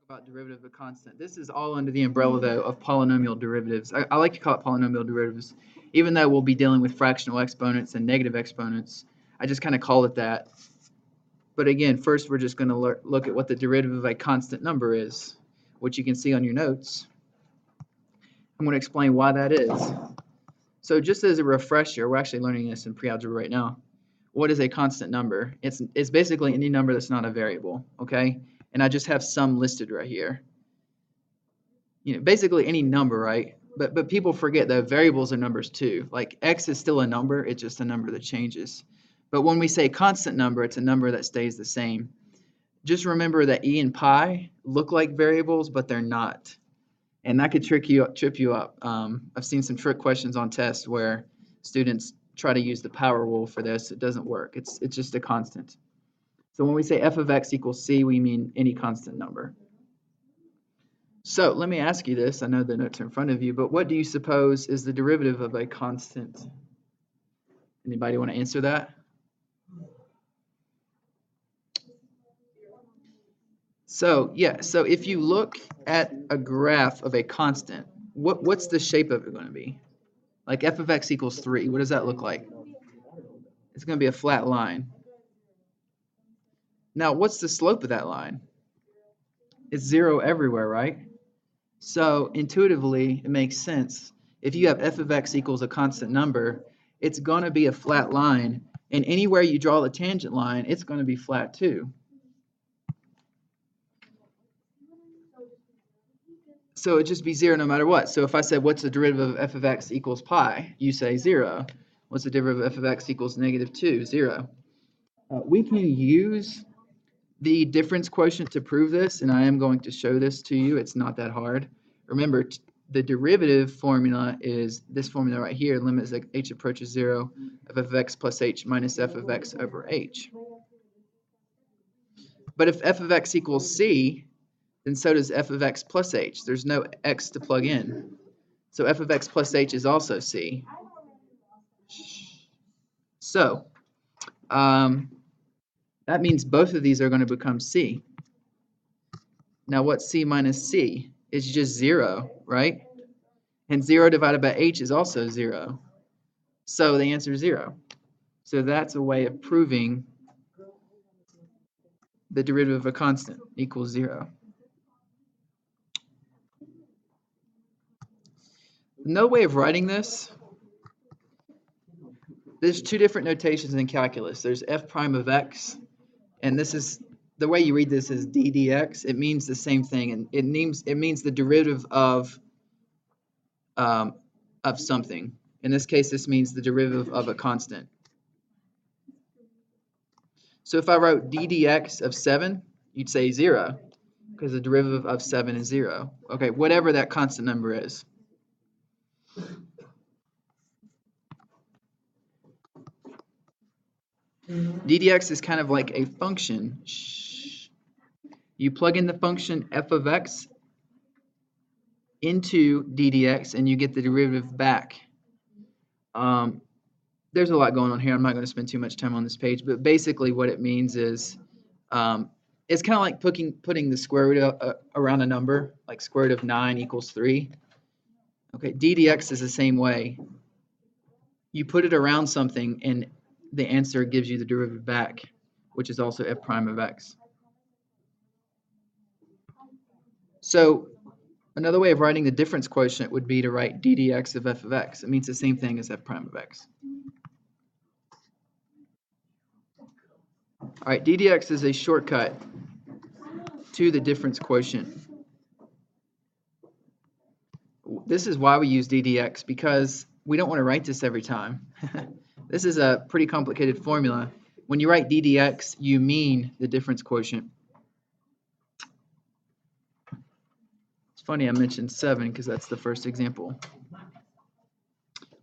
about derivative of a constant. This is all under the umbrella, though, of polynomial derivatives. I like to call it polynomial derivatives, even though we'll be dealing with fractional exponents and negative exponents. I just kind of call it that. But again, first we're just going to look at what the derivative of a constant number is, which you can see on your notes. I'm going to explain why that is. So just as a refresher, we're actually learning this in pre-algebra right now. What is a constant number? It's basically any number that's not a variable, okay? And I just have some listed right here. You know, basically any number, right? But people forget that variables are numbers too. Like x is still a number, it's just a number that changes. But when we say constant number, it's a number that stays the same. Just remember that e and pi look like variables, but they're not. And that could trip you up. I've seen some trick questions on tests where students try to use the power rule for this. It doesn't work. It's just a constant. So when we say f of x equals c, we mean any constant number. So let me ask you this. I know the notes are in front of you, but what do you suppose is the derivative of a constant? Anybody want to answer that? So yeah, so if you look at a graph of a constant, what's the shape of it going to be? Like f of x equals 3, what does that look like? It's going to be a flat line. Now, what's the slope of that line? It's 0 everywhere, right? So intuitively, it makes sense. If you have f of x equals a constant number, it's going to be a flat line. And anywhere you draw the tangent line, it's going to be flat too. So it'd just be 0 no matter what. So if I said, what's the derivative of f of x equals pi? You say 0. What's the derivative of f of x equals -2? 0. We can use the difference quotient to prove this, and I am going to show this to you. It's not that hard. Remember, the derivative formula is this formula right here, limit as h approaches 0 of f of x plus h minus f of x over h. But if f of x equals c, then so does f of x plus h. There's no x to plug in. So f of x plus h is also c. So that means both of these are going to become c. Now what's c minus c? It's just 0, right? And 0 divided by h is also 0. So the answer is 0. So that's a way of proving the derivative of a constant equals 0. No way of writing this. There's two different notations in calculus. There's f prime of x, and this is the way you read this is d dx. It means the same thing, and it means the derivative of something. In this case, this means the derivative of a constant. So if I wrote d dx of 7, you'd say 0, because the derivative of 7 is 0. Okay, whatever that constant number is. d dx is kind of like a function. You plug in the function f of x into d dx, and you get the derivative back. There's a lot going on here. I'm not going to spend too much time on this page, but basically what it means is it's kind of like putting the square root around a number, like square root of 9 equals 3. Okay, d dx is the same way. You put it around something, and the answer gives you the derivative back, which is also f prime of x. So another way of writing the difference quotient would be to write d dx of f of x. It means the same thing as f prime of x. All right, d dx is a shortcut to the difference quotient. This is why we use d dx, because we don't want to write this every time. This is a pretty complicated formula. When you write d dx, you mean the difference quotient. It's funny I mentioned 7 because that's the first example.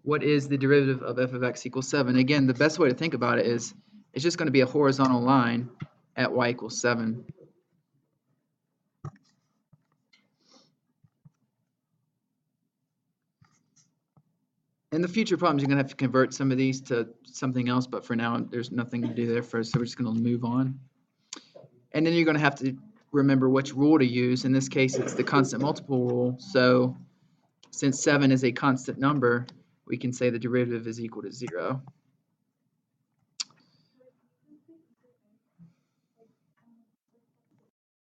What is the derivative of f of x equals 7? Again, the best way to think about it is it's just going to be a horizontal line at y equals 7. In the future problems, you're going to have to convert some of these to something else, but for now, there's nothing to do there first, so we're just going to move on. And then you're going to have to remember which rule to use. In this case, it's the constant multiple rule. So since 7 is a constant number, we can say the derivative is equal to 0.